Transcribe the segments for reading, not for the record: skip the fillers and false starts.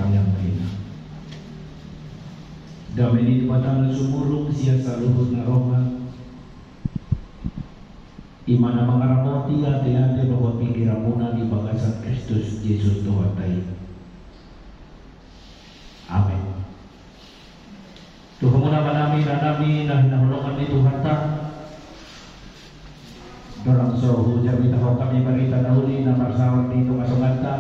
orang yang menghina. Damai di batang sumurung siasa luhur naroha. Imana mengarapoti hati-hati bahwa pikiran muna di bagasan Kristus Yesus Tuhan Taala. Amin. Tuhan muna manami nanami nah hinahulungan ni Tuhan ta. Dorang sohu jami tahu kami berita dahuli nama sawat di tumasongan ta.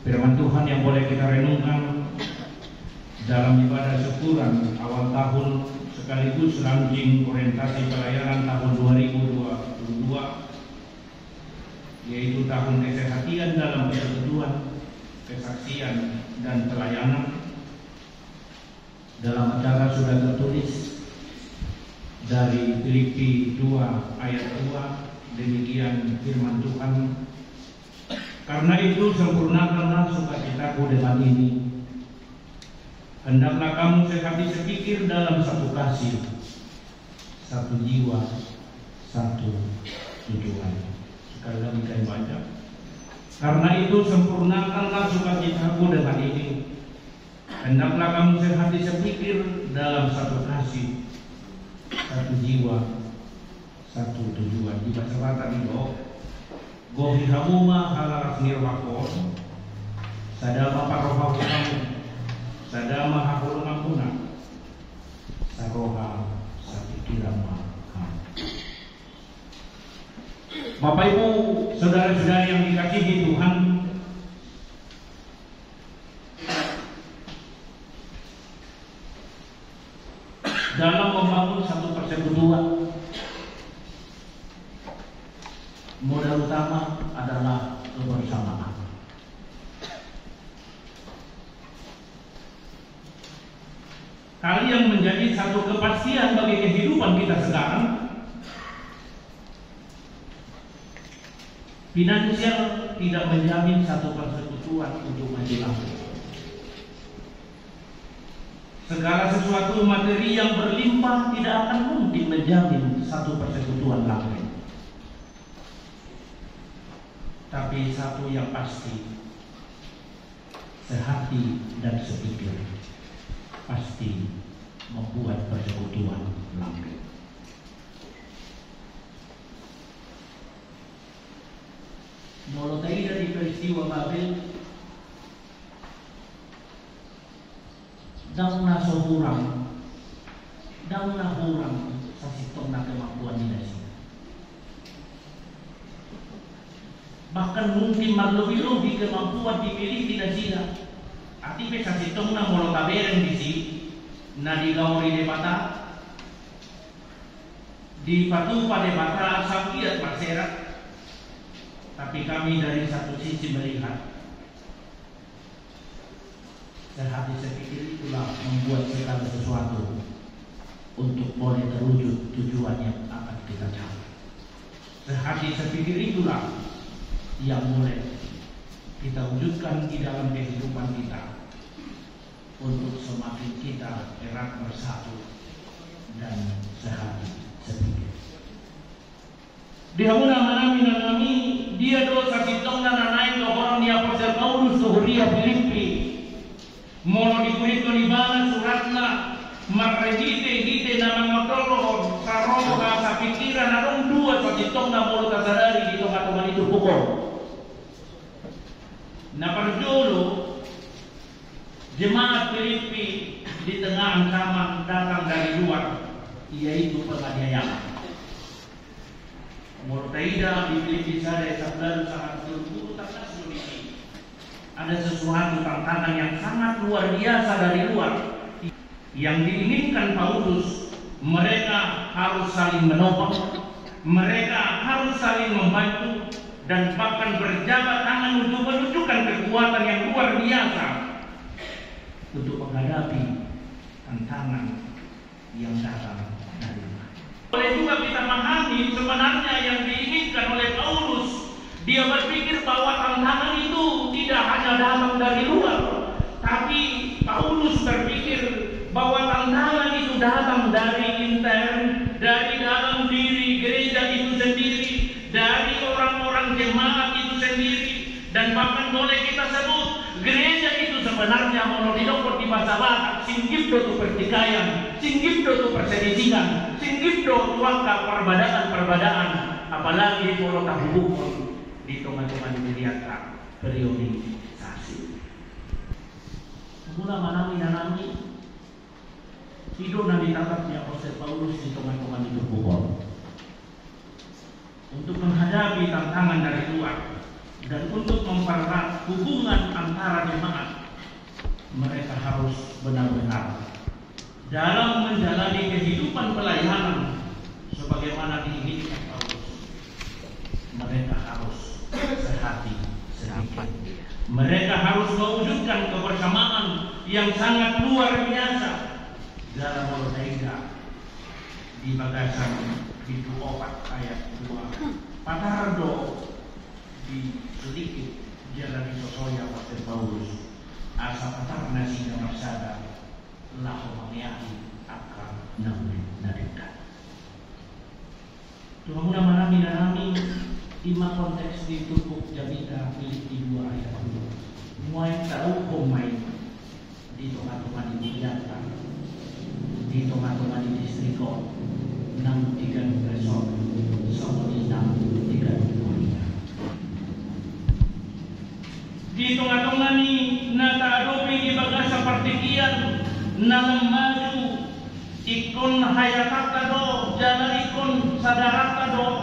Firman Tuhan yang boleh kita renungkan dalam ibadah syukuran awal tahun sekaligus launching orientasi pelayanan tahun 2022, yaitu tahun kesehatan dalam persekutuan, kesaksian dan pelayanan. Dalam acara sudah tertulis dari Filipi 2 ayat 2, demikian firman Tuhan. Karena itu sempurnakanlah sukacitaku dengan ini. Hendaklah kamu sehati sepikir dalam satu kasih, satu jiwa, satu tujuan. Sekali lagi saya baca. Karena itu sempurnakanlah sukacitaku dengan ini. Hendaklah kamu sehati sepikir dalam satu kasih, satu jiwa, satu tujuan. Dibaca tadi dong. Gohi hamuma halaras nirwakon, sadama paroha kamu, sadama hakulungan puna, saroha sapikirama kamu. Bapak Ibu, saudara-saudara yang dikasihi Tuhan, dalam membangun satu persekutuan, modal utama adalah kebersamaan. Hal yang menjadi satu kepastian bagi kehidupan kita sekarang, finansial tidak menjamin satu persekutuan untuk maju langkah. Segala sesuatu materi yang berlimpah tidak akan mungkin menjamin satu persekutuan langkah. Tapi satu yang pasti, sehati dan sepikir pasti membuat persekutuan langgeng. Mulai dari peristiwa Babel, dang nasohurang, dang nahurang sa sitong na kemampuan nila siya. Bahkan mungkin berlebih-lebih kemampuan dimiliki dan sila. Ati sa sitong na molo kabereng di si na digauri de bata di patupa de bata sampiat berserak. Tapi kami dari satu sisi melihat sehati sepikir itulah membuat segala sesuatu untuk boleh terwujud tujuan yang akan kita capai. Sehati sepikir itulah yang boleh kita wujudkan di dalam kehidupan kita untuk semakin kita erat bersatu dan sehati sepikir. Dihamuna manami dia dosa sitong na nanay orang dia Apostel Paulus suhuria Filipi mono dikurito ni bana suratna marregite na mangotolo sa roho sa pikiran arong dua sa sitong na molo kasadari dito katuman itu pukul. Na perjolo jemaat Filipi di tengah ancaman datang dari luar, yaitu penganiayaan. Murtaida di Filipi saya 11 sangat berburu tak ini. Ada sesuatu tantangan yang sangat luar biasa dari luar yang diinginkan Paulus. Mereka harus saling menopang, mereka harus saling membantu, dan bahkan berjabat tangan untuk menunjukkan kekuatan yang luar biasa untuk menghadapi tantangan yang datang dari luar. Boleh juga kita memahami sebenarnya yang diinginkan oleh Paulus. Dia berpikir bahwa tantangan itu tidak hanya datang dari luar, tapi Paulus berpikir bahwa tantangan itu datang dari intern, dari dalam diri gereja itu sendiri, dari orang-orang jemaat itu sendiri. Dan bahkan boleh kita sebut gereja itu sebenarnya monodidokot di bahasa Batak, singgibdo tu pertikaian, singgibdo tu perselisihan, singgibdo tuangka perbedaan-perbedaan, apalagi kalau tak hubungan di teman-teman melihat periodisasi. Mula manami hidup dan ditatapnya Rasul Paulus di teman-teman itu hubungan untuk menghadapi tantangan dari luar. Dan untuk mempererat hubungan antara jemaat, mereka harus benar-benar dalam menjalani kehidupan pelayanan sebagaimana diinginkan Paulus. Mereka harus sehati sedikit. Mereka harus mewujudkan kebersamaan yang sangat luar biasa dalam Kolosaiga di bagasan di 4 ayat 2. Patardo di sedikit jalan sosoya Pastor Paulus asa patarna singa marsada lahu mangiahi akan namun nadekat. Tuhan muna manami ima konteks di tubuh Jabita Filipi 2 ayat 2 muay tahu komay di tomat-tomat di Jata di tomat-tomat di distriko 6-3 resort sama di 6-3 di tengah-tengah ni natadopi di bagasa partikian na maju ikon hayatatado jalan ikon sadaratado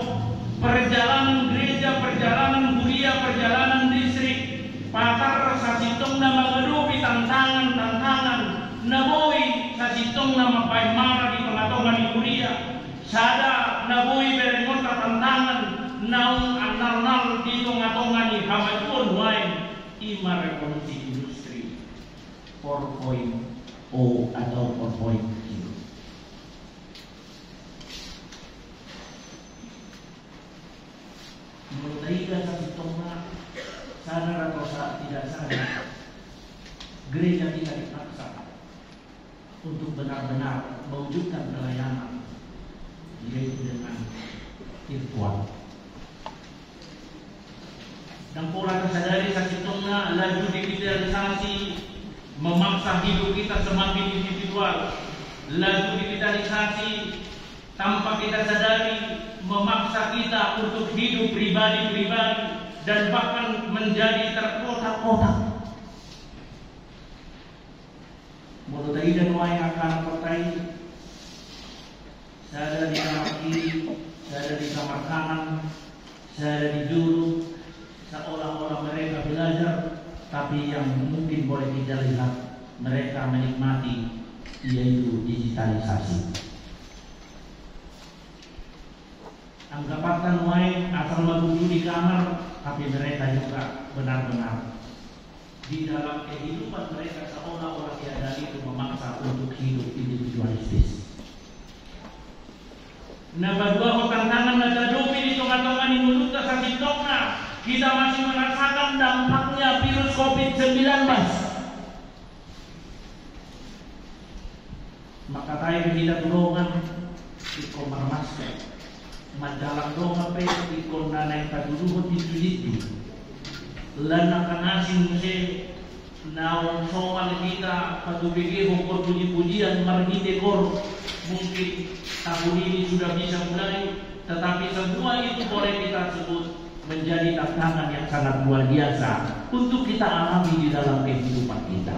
perjalanan gereja, perjalanan kuliah, perjalanan distrik patar sasitong na menghadapi tantangan-tantangan naboy sasitong na mapaymara di tengah-tengah ni kuliah sada naboy berengota tantangan naung anal-nal di tengah-tengah ni hamatun wain ima revolusi industri 4.0 atau 4.0. Menurut Aida satu tongga sadar atau tidak sadar, gereja kita dipaksa untuk benar-benar mewujudkan pelayanan yaitu dengan virtual. Dan pola tersadari sakitongna laju digitalisasi memaksa hidup kita semakin individual, laju digitalisasi tanpa kita sadari memaksa kita untuk hidup pribadi-pribadi dan bahkan menjadi terkotak-kotak. Menurut dan wahai akan kotai, saya ada di kamar kiri, saya ada di kamar kanan, saya ada di juru. Seolah-olah mereka belajar, tapi yang mungkin boleh kita lihat mereka menikmati yaitu digitalisasi. Anggapan wae asal duduk di kamar, tapi mereka juga benar-benar di dalam kehidupan mereka seolah-olah tiada itu memaksa untuk hidup individualistis. Nah, berdua tantangan nadadopi di tengah-tengah ini menurut sakitokna. Kita masih merasakan dampaknya virus COVID-19. Maka tayo kita tulungan ikon masker, madalang donga pe ikon nanay paduluhot dito. Lana kanasing muse naon soal kita patubigi hukum puji-pujian margite kor mungkin tahun ini sudah bisa mulai, tetapi semua itu boleh kita sebut menjadi tantangan yang sangat luar biasa untuk kita alami di dalam kehidupan kita.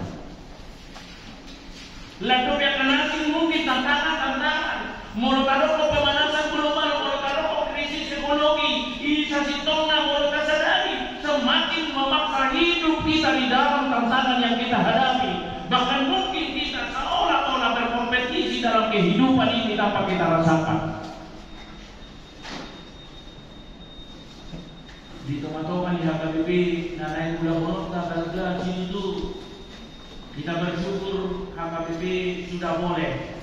Lalu yang kanasing mungkin tantangan-tantangan, molotadoko pemanasan global, molotadoko krisis ekonomi, isa sitongna molotad sadari, semakin memaksa hidup kita di dalam tantangan yang kita hadapi. Bahkan mungkin kita seolah-olah berkompetisi dalam kehidupan ini tanpa kita rasakan. Di teman-teman di HKBP nanai gula monota belga sini itu kita bersyukur HKBP sudah boleh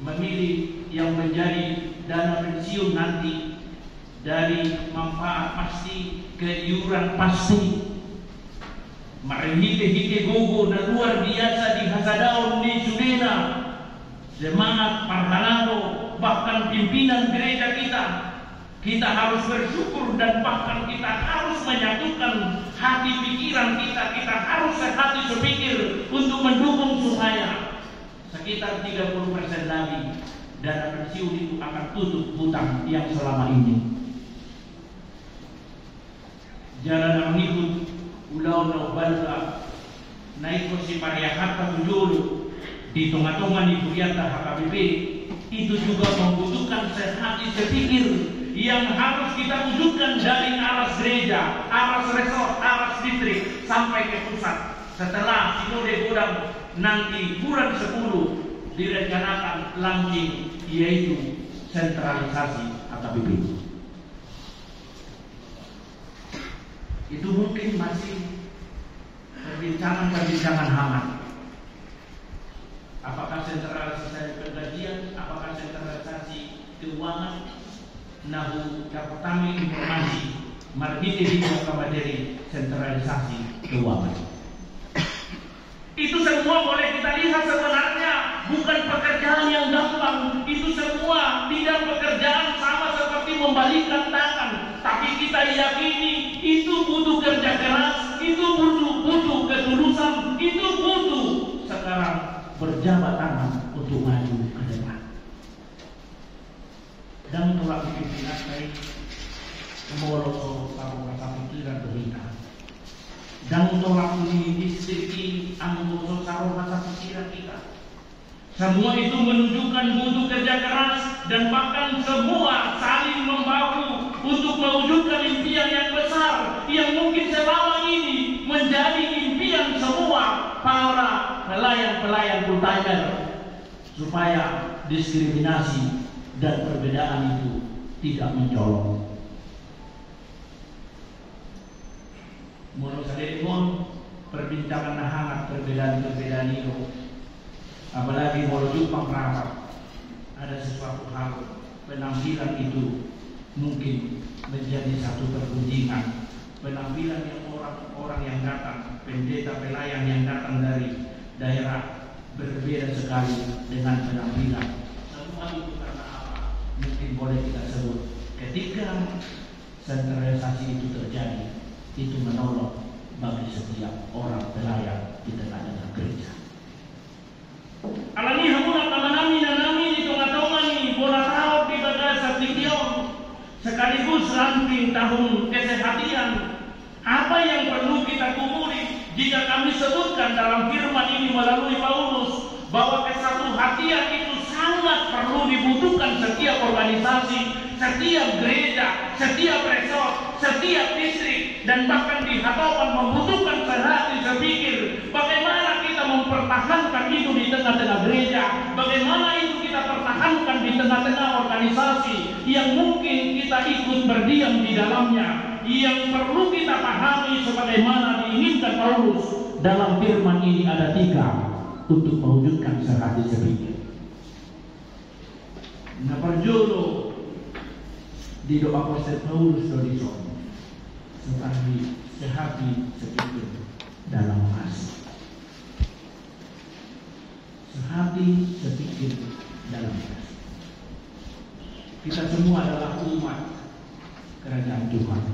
memilih yang menjadi dana pensiun nanti dari manfaat pasti ke iuran pasti. Marihite-hite gogo na luar biasa di Hasadaon di Sudena, semangat Parhalado, bahkan pimpinan gereja kita harus bersyukur dan bahkan kita harus menyatukan hati pikiran kita. Kita harus sehati sepikir untuk mendukung supaya sekitar 30% lagi dana pensiun itu akan tutup hutang yang selama ini. Jalan mengikut ulau balga naik kursi paria harta tujulu di tengah-tengah di Kuriata HKBP itu juga membutuhkan sehati sepikir yang harus kita wujudkan dari aras gereja, aras resort, aras distrik sampai ke pusat. Setelah Sinode Godang nanti bulan 10 direncanakan launching, yaitu sentralisasi HKBP. Itu mungkin masih perbincangan hangat. Apakah sentralisasi penggajian, apakah sentralisasi keuangan? Nahu dapat kami informasi margine di materi sentralisasi keuangan. Itu semua boleh kita lihat sebenarnya bukan pekerjaan yang gampang. Itu semua tidak pekerjaan sama seperti membalikkan tangan. Tapi kita yakini itu butuh kerja keras, itu butuh ketulusan, itu butuh sekarang berjabat tangan untuk maju ke depan. Dan telah dipimpinan baik Moloso Sarung Rasa Pikiran Berita. Dan tolak ini distrik Moloso Sarung Rasa Pikiran kita. Semua itu menunjukkan butuh kerja keras dan bahkan semua saling membahu untuk mewujudkan impian yang besar yang mungkin selama ini menjadi impian semua para pelayan-pelayan full-timer, supaya diskriminasi dan perbedaan itu tidak mencolok. Menurut saya perbincangan hangat perbedaan-perbedaan itu. Apalagi kalau Jepang rapat, ada sesuatu hal penampilan itu mungkin menjadi satu pergunjingan. Penampilan yang orang yang datang, pendeta pelayan yang datang dari daerah berbeda sekali dengan penampilan. Semua itu karena apa? Mungkin boleh kita sebut ketika sentralisasi itu terjadi, itu menolong bagi setiap orang pelayan di tengah-tengah gereja. Alani hamuna tamanami nanami di tengah-tengah ni bola tahu di bagasa tikion sekaligus ranting tahun kesehatan. Apa yang perlu kita kumuli jika kami sebutkan dalam firman ini melalui Paulus bahwa kesatuhatian itu sangat perlu dibutuhkan setiap organisasi, setiap gereja, setiap resort, setiap distrik, dan bahkan di hadapan membutuhkan sehati sepikir bagaimana kita mempertahankan itu di tengah-tengah gereja, bagaimana itu kita pertahankan di tengah-tengah organisasi yang mungkin kita ikut berdiam di dalamnya. Yang perlu kita pahami sebagaimana diinginkan Paulus dalam firman ini ada 3 untuk mewujudkan sehati sepikir. Nah, perjodoh di doa Apostel Paulus Dodison sehati sepikir dalam kasih. Sehati sepikir dalam kasih. Kita semua adalah umat kerajaan Tuhan.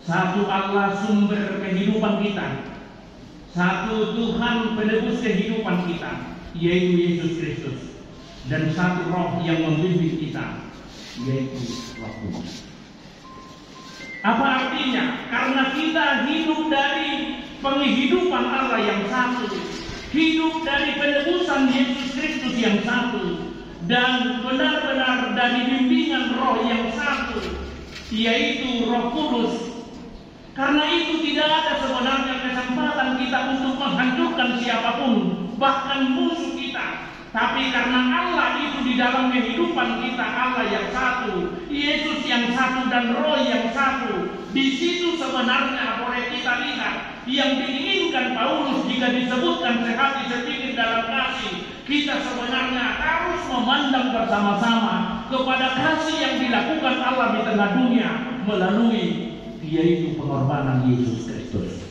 Satu Allah sumber kehidupan kita, satu Tuhan penebus kehidupan kita, yaitu Yesus Kristus, dan satu Roh yang membimbing kita, yaitu Roh Kudus. Apa artinya? Karena kita hidup dari penghidupan Allah yang satu, hidup dari penebusan Yesus Kristus yang satu, dan benar-benar dari bimbingan Roh yang satu, yaitu Roh Kudus. Karena itu tidak ada sebenarnya kesempatan kita untuk menghancurkan siapapun, bahkan musuh kita. Tapi karena Allah itu di dalam kehidupan kita, Allah yang satu, Yesus yang satu, dan Roh yang satu. Di situ sebenarnya boleh kita lihat yang diinginkan Paulus jika disebutkan sehati sepikir dalam kasih. Kita sebenarnya harus memandang bersama-sama kepada kasih yang dilakukan Allah di tengah dunia melalui yaitu pengorbanan Yesus Kristus.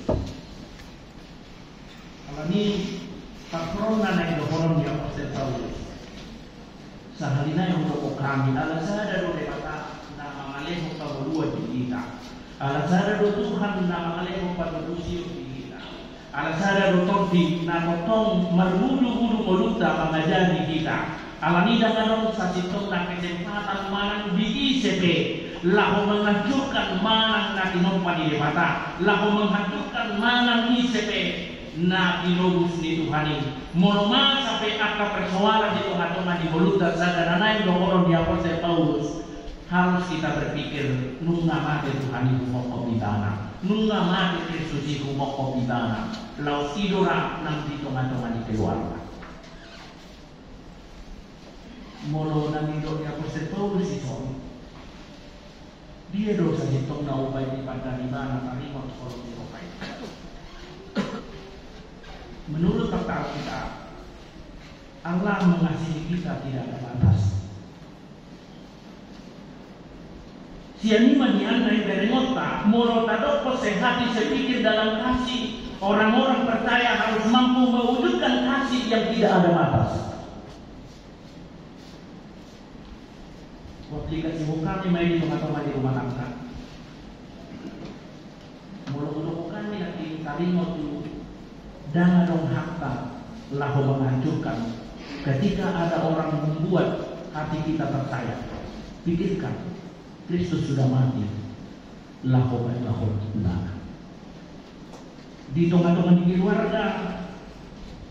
Kalau ini pakrona na idohoron yang Apostel Paulus. Sahalina yang untuk kami alasan dari kata nama malih paguluan kita. Alasara do Tuhan na makaleko panulusyo kita. Alasara do Tordi na potong marbudu-budu moluta mengajari kita. Alanida nganong sa sitong na kesempatan manang BICP lahu menghancurkan manang na tinompan di mata, lahu menghancurkan manang ICP na inobus ni Tuhani. Moloma sampai akta persoalan di tengah-tengah di voluta sadananay dokoron di Apostol Paulus. Harus kita berpikir nunga mati Tuhan itu mokok bidana, nunga mati Kristus itu mokok bidana. Laut tidura nang di tengah-tengah di keluarga. Molo nang itu di Apostol Paulus itu dia dosa hitong na upay di pagkariban at arimot kolong di upay. Menurut kata kita, Allah mengasihi kita tidak ada batas. Siani manianay berengota, molo tadok sehati sepikir dalam kasih. Orang-orang percaya harus mampu mewujudkan kasih yang tidak ada batas. Aplikasi bukan main di teman-teman di rumah tangga. Mulu-mulu bukan nanti tarimot dan dong hakta lahu menghancurkan. Ketika ada orang membuat hati kita percaya, pikirkan Kristus sudah mati, lahu benar. Di tengah-tengah di keluarga,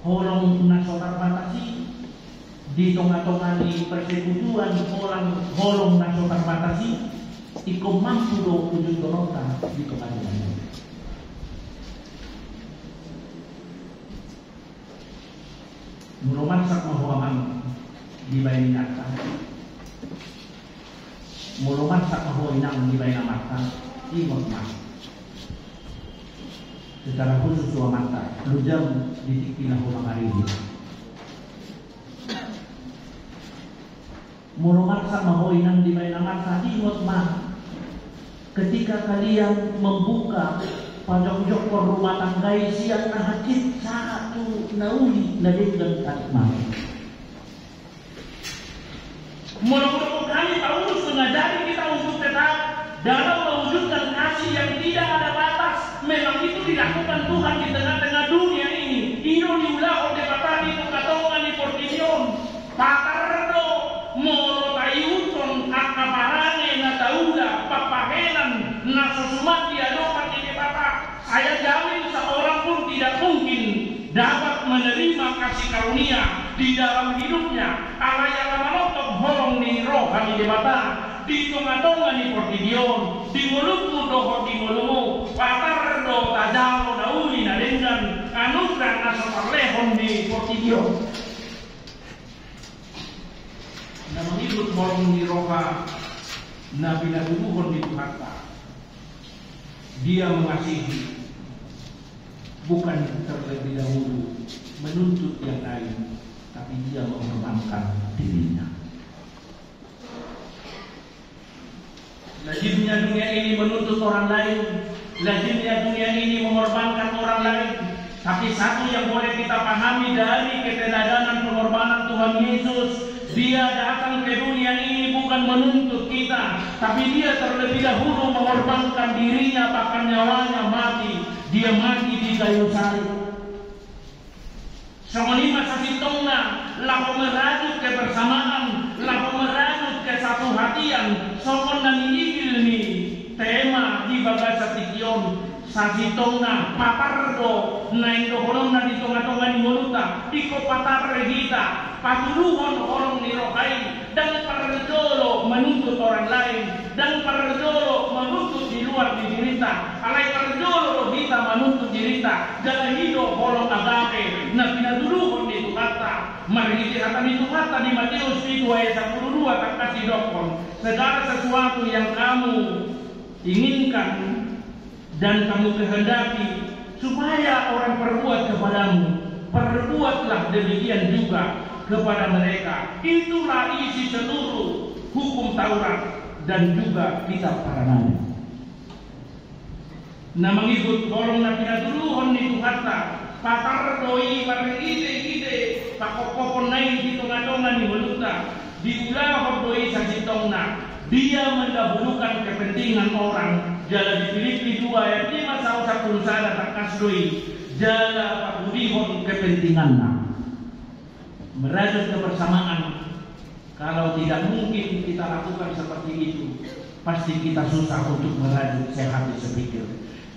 holong nasotar batasi. Di tengah-tengah di persekutuan holong nasotar batasi. Iko mampu do ujung donota di tengah-tengah. Muluman sak mahuaman di bayi nyata. Muluman sak mahuinang di bayi mata. Imot mas. Secara khusus dua mata. Lujam di tikilah humang ini. Muluman sak mahuinang di bayi mata. Imot mas. Ketika kalian membuka pajok-jok rumah tangga siang nahakit satu nauli nabi dan tarik malam. Mudah-mudahan kami Paulus mengajari kita untuk tetap dalam mewujudkan kasih yang tidak ada batas. Memang itu dilakukan Tuhan di tengah-tengah dunia ini. Inoniulah oleh batadi tukatongan di Portinion. Patardo morotayuton akaparane na tauda papahenan na susumati adopan ini Bapak. Saya jamin seorang pun tidak mungkin dapat menerima kasih karunia di dalam hidupnya. Allah yang manotok holong ni roh kami di mata. Di tengah-tengah ni Portinion. Di mulutmu doho di mulutmu. Patardo tajalo dauli na dengan anugerah na saparlehon di Portinion. Na mengikut holong ni roha na pinatubuhon di Tuhan. Dia mengasihi, bukan terlebih dahulu menuntut yang lain, tapi dia mengorbankan dirinya. Lazimnya dunia ini menuntut orang lain, lazimnya dunia ini mengorbankan orang lain. Tapi satu yang boleh kita pahami dari keteladanan pengorbanan Tuhan Yesus, dia datang ke dunia ini bukan menuntut kita, tapi dia terlebih dahulu mengorbankan dirinya, bahkan nyawanya mati. Dia mati di kayu salib. Semelima sasitongna, lahu merajut kebersamaan, lahu merajut kesatu hatian. Sokon dan ini tema di bagasa tikion. Sasitongna, patardo, naindo holong na di tengah-tengah di moluta, iko patarre kita. Patuluhon orang nirohai dan parjolo menuntut orang lain dan parjolo menuntut di luar di dirita alai parjolo kita menuntut dirita jalan hidup orang agape na pinatuluhon itu kata mariti kata itu kata di Matius 7 ayat 12 tak kasih dokon segala sesuatu yang kamu inginkan dan kamu kehendaki supaya orang perbuat kepadamu, perbuatlah demikian juga kepada mereka. Itulah isi seluruh hukum Taurat dan juga kitab para nabi. Na mengikut golong na pinatuluhon ni Tuhata, patar doi pakokopon nain di tengah-tengah ni meluta, diulah doi sa sitongna, Dia mendahulukan kepentingan orang. Jala di Filipi 2 ayat 5 sausa pulsada tak kasdoi. Jala pagudihon kepentingannya. Merajut kebersamaan. Kalau tidak mungkin kita lakukan seperti itu, pasti kita susah untuk merajut sehati sepikir.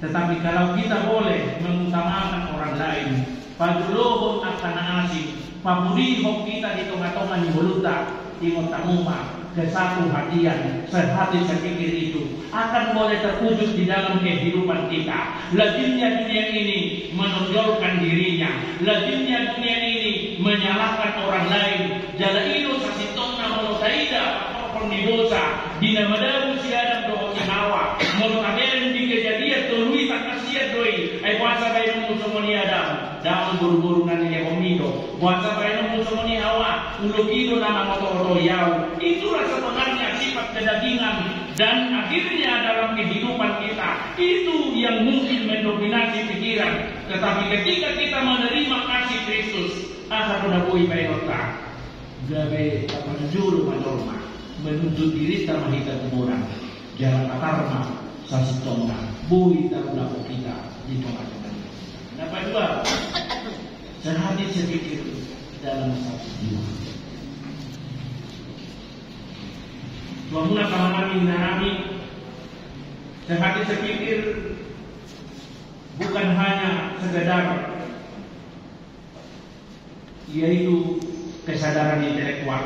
Tetapi kalau kita boleh mengutamakan orang lain, padulohon akan asing, pabudihon kita di tengah-tengah di voluta, di motamuma, kesatu hatian, sehati sepikir itu akan boleh terwujud di dalam kehidupan kita. Lazimnya dunia ini menonjolkan dirinya, lazimnya dunia ini menyalahkan orang lain. Jala ilo sasitona monotaida apapun di dosa, dinamadaru si Adam doa si Hawa, monotaberen di kejadian tolui tak kasiat doi, ay puasa bayi nunggu semoni Adam, dalam buru-buru nani lekomido, puasa bayi nunggu semoni Hawa, ulokido nama moto-moto yau. Itulah sebenarnya sifat kedagingan, dan akhirnya dalam kehidupan kita itu yang mungkin mendominasi pikiran. Tetapi ketika kita menerima kasih Kristus, akan menabui baikota. Gabe penjuru manorma menuntut diri sama kita kuburan jalan atarma sasitonga bui taruna kita di tengah-tengah. Dapat dua, sehati sepikir dalam satu jiwa. Tuamuna kamanami narami sehati sepikir bukan hanya sekedar yaitu kesadaran intelektual,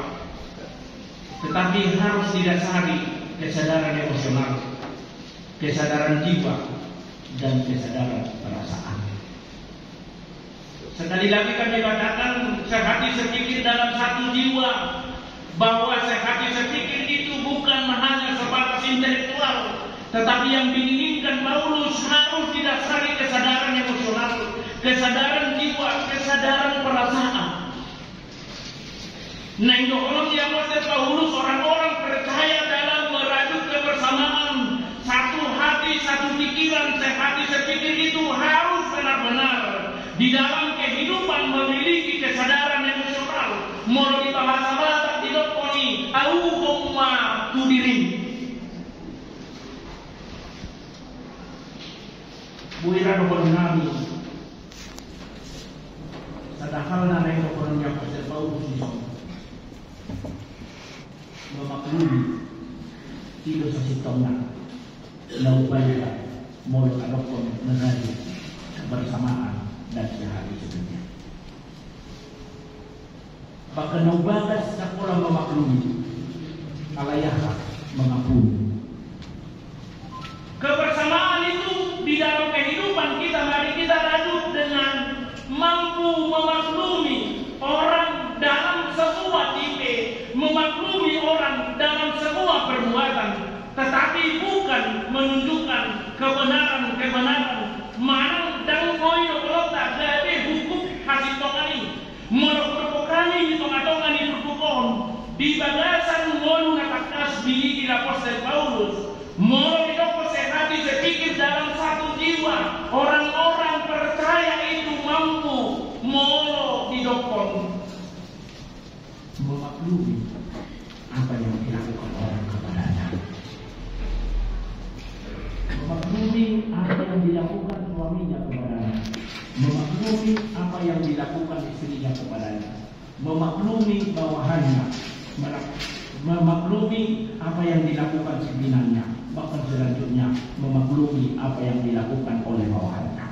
tetapi harus didasari kesadaran emosional, kesadaran jiwa, dan kesadaran perasaan. Sekali lagi kami katakan sehati sepikir dalam satu jiwa, bahwa sehati sepikir itu bukan hanya sebatas intelektual, tetapi yang diinginkan Paulus harus didasari kesadaran emosional, kesadaran jiwa, kesadaran perasaan. Nah, itu orang yang Apostel Paulus orang-orang percaya dalam merajut kebersamaan, satu hati, satu pikiran, sehati sepikir itu harus benar-benar di dalam kehidupan memiliki kesadaran emosional. Mau di bahasa-bahasa diloponi, au koma tudirim. Buira dokon nami. Sadakal na ito dokon yang Apostel Paulus di sana. Memaklumi tidak sasitongna laupaya molo adokon menjadi kebersamaan dan sehari sebenarnya. Bahkan naubagas sekolah memaklumi alayah mengampuni. Kebersamaan itu di dalam kehidupan kita, mari kita rajut dengan mampu memaklumi orang dalam semua tipe, memaklumi orang dalam semua perbuatan, tetapi bukan menunjukkan kebenaran-kebenaran. Manang dan koyo kota gabe hukum hasil tongani, monopropokani di tongah-tongah di perpukon, di bagasan ngolu natakas di Apostel Paulus, mau didoko sehati sepikir dalam satu jiwa. Orang-orang percaya itu mampu mau didokon memaklumi apa yang dilakukan orang kepadanya, memaklumi apa yang dilakukan suaminya kepadanya, memaklumi apa yang dilakukan istrinya kepadanya, memaklumi bawahannya, memaklumi apa yang dilakukan pimpinannya, bahkan selanjutnya memaklumi apa yang dilakukan oleh bawahannya.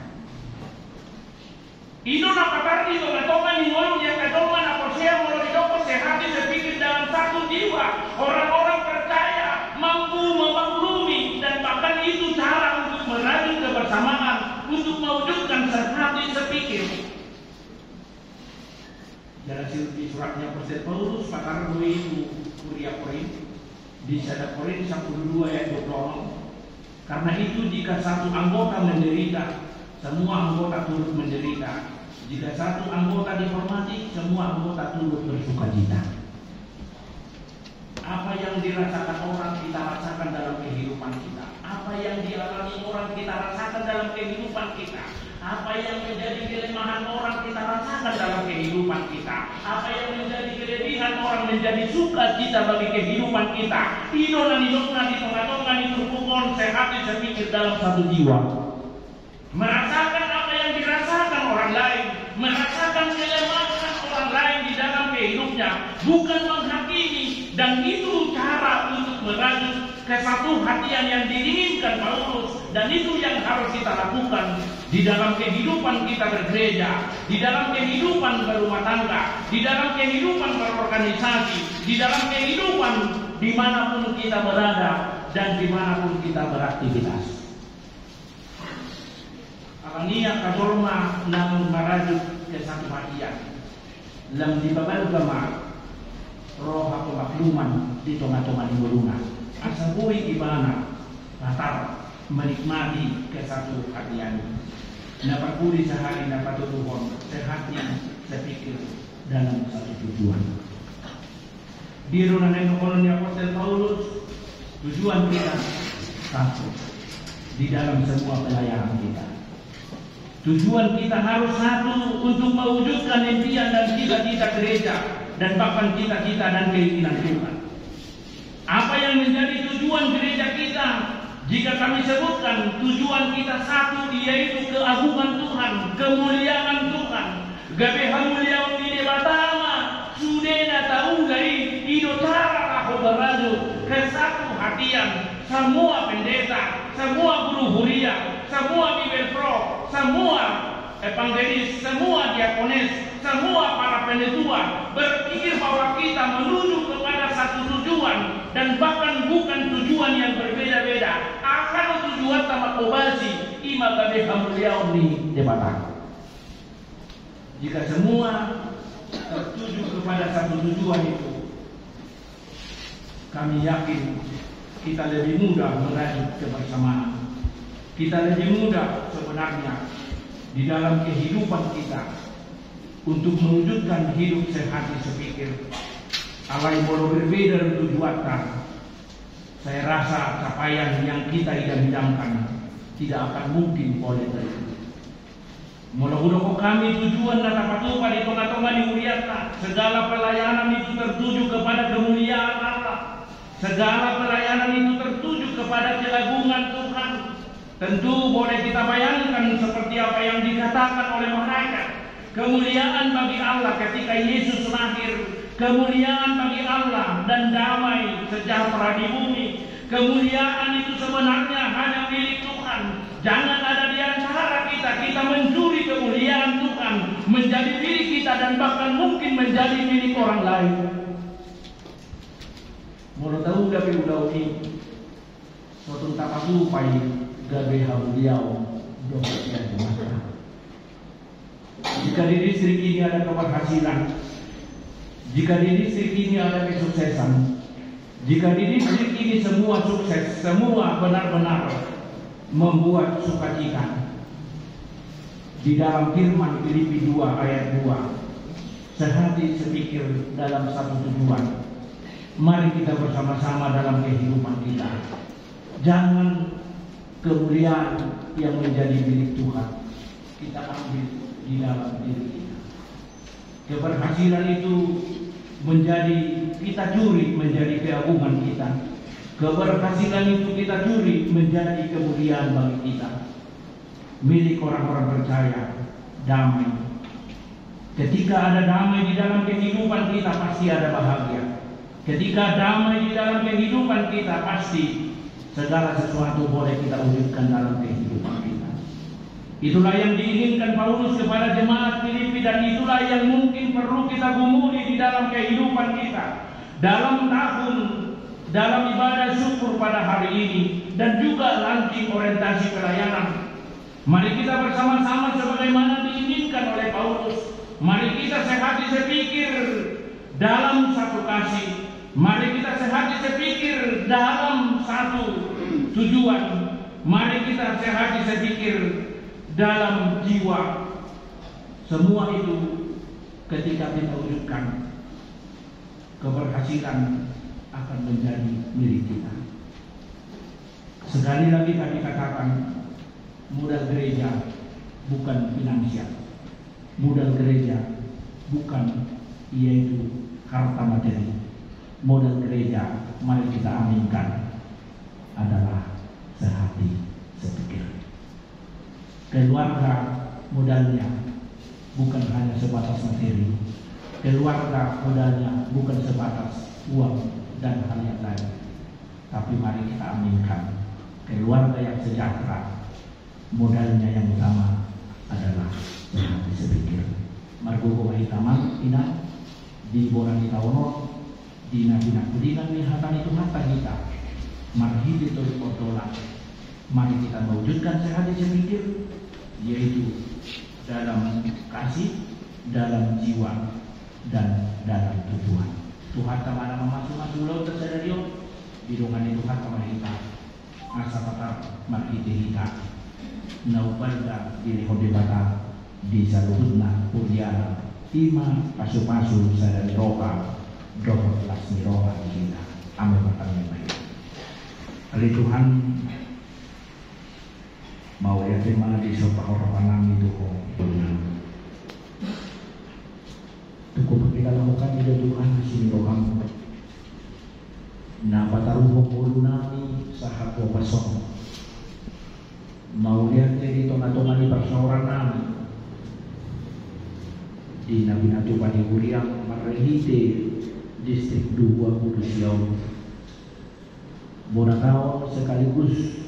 Itu nakabardi itu katoman ingolong yang kadoman aposya mulu didoko sehati sepikir dalam satu jiwa. Orang-orang percaya mampu memaklumi, dan bahkan itu cara untuk merajut kebersamaan, untuk mewujudkan sehati sepikir. Dalam suratnya Apostel Paulus pakar dua itu Kuria Korin di 1 Korintus 12 ayat 20. Karena itu jika satu anggota menderita, semua anggota turut menderita. Jika satu anggota dihormati, semua anggota turut bersukacita. Apa yang dirasakan orang kita rasakan dalam kehidupan kita. Apa yang dialami orang kita rasakan dalam kehidupan kita. Apa yang menjadi kelemahan orang kita rasakan dalam kehidupan kita. Apa yang menjadi kelebihan orang menjadi sukacita bagi kehidupan kita. Idona di tengah-tengah itu pukul sehat sepikir dalam satu jiwa. Merasakan apa yang dirasakan orang lain, merasakan kelemahan orang lain di dalam kehidupnya, bukan menghakimi. Dan itu cara untuk merajut kesatu hatian yang diinginkan Paulus. Dan itu yang harus kita lakukan di dalam kehidupan kita bergereja, di dalam kehidupan berumah tangga, di dalam kehidupan berorganisasi, di dalam kehidupan dimanapun kita berada dan dimanapun kita beraktivitas. Alania kadorma namun merajut kesatu hatian. Lam dibabal gama roh aku makluman di tengah-tengah di muluna. Asabui ibana latar menikmati kesatu hatian. Dapat pulih sehari dapat tubuhon sehati sepikir dalam satu tujuan. Di ruangan koloni Apostel Paulus, tujuan kita satu di dalam semua pelayanan kita. Tujuan kita harus satu untuk mewujudkan impian dan cita-cita gereja dan bahkan cita-cita dan keinginan Tuhan. Apa yang menjadi tujuan gereja kita? Jika kami sebutkan tujuan kita satu, yaitu keagungan Tuhan, kemuliaan Tuhan. Gabeha mulia di batama, sudena taunggai, idotara aku beradu, kesatu hatian, semua pendeta, semua guru huria, semua bibel pro, semua evangelis, semua diakonis, semua para penetua berpikir bahwa kita menuju kepada satu tujuan dan bahkan bukan tujuan yang berbeda-beda. Akan tujuan tamak obasi ima gabe hamuliau di debatan. Jika semua tertuju kepada satu tujuan itu, kami yakin kita lebih mudah merajut kebersamaan. Kita lebih mudah sebenarnya di dalam kehidupan kita untuk mewujudkan hidup sehat sepikir. Alai boleh berbeda tujuan. Saya rasa capaian yang kita idam-idamkan tidak akan mungkin boleh terjadi. Mudah-mudahan kami tujuan dan dapat lupa di tengah-tengah dimuliakan. Segala pelayanan itu tertuju kepada kemuliaan Allah. Segala pelayanan itu tertuju kepada keagungan Tuhan. Tentu boleh kita bayangkan seperti apa yang dikatakan oleh malaikat. Kemuliaan bagi Allah ketika Yesus lahir. Kemuliaan bagi Allah dan damai sejahtera di bumi. Kemuliaan itu sebenarnya hanya milik Tuhan. Jangan ada di antara kita mencuri kemuliaan Tuhan menjadi milik kita dan bahkan mungkin menjadi milik orang lain. Mau tahu gabe udah ini suatu tapak lupai gabe hamuliau doa masa. Jika di distrik ini ada keberhasilan, jika di distrik ini ada kesuksesan, jika di distrik ini semua sukses, semua benar-benar membuat sukacita. Di dalam firman Filipi 2 ayat 2, sehati sepikir dalam satu tujuan. Mari kita bersama-sama dalam kehidupan kita. Jangan kemuliaan yang menjadi milik Tuhan kita ambil di dalam diri kita. Keberhasilan itu menjadi kita curi menjadi keagungan kita. Keberhasilan itu kita curi menjadi kemuliaan bagi kita. Milik orang-orang percaya, damai. Ketika ada damai di dalam kehidupan kita, pasti ada bahagia. Ketika damai di dalam kehidupan kita, pasti segala sesuatu boleh kita wujudkan dalam kehidupan kita. Itulah yang diinginkan Paulus kepada jemaat Filipi, dan itulah yang mungkin perlu kita gumuli di dalam kehidupan kita. Dalam ibadah syukur pada hari ini, dan juga launching orientasi pelayanan. Mari kita bersama-sama sebagaimana diinginkan oleh Paulus. Mari kita sehati sepikir dalam satu kasih. Mari kita sehati sepikir dalam satu tujuan. Mari kita sehati sepikir dalam jiwa. Semua itu ketika kita wujudkan, keberhasilan akan menjadi milik kita. Sekali lagi kami katakan, mudah gereja bukan finansial. Modal gereja bukan yaitu harta materi. Modal gereja, mari kita aminkan, adalah sehati sepikir. Keluarga modalnya bukan hanya sebatas materi. Keluarga modalnya bukan sebatas uang dan hal yang lain. Tapi mari kita aminkan, keluarga yang sejahtera, modalnya yang utama adalah sehati sepikir. Margo mahitaman ina di borang kita ono di nabi kulingan ni hatan itu mata kita marhidi itu otola. Mari kita mewujudkan sehati sepikir, yaitu dalam kasih, dalam jiwa, dan dalam tujuan. Tuhan kemana masuk laut tersedario bidungan itu Tuhan kemana kita asa kata marhidi kita naubalda diri hodebata di saluhutna pujian ima pasu-pasu sadari roha dohor lasmi roha kita. Amin matangnya baik. Kali Tuhan mau ya terima di sopa orang itu cukup kita lakukan di Tuhan sini roham na pataruh puluh nami sahat wapason mau lihat jadi tonga-tonga di persauran nami di Nabi Padi Buriang Marrehite distrik 2 Kudus Yaum Bonakau sekaligus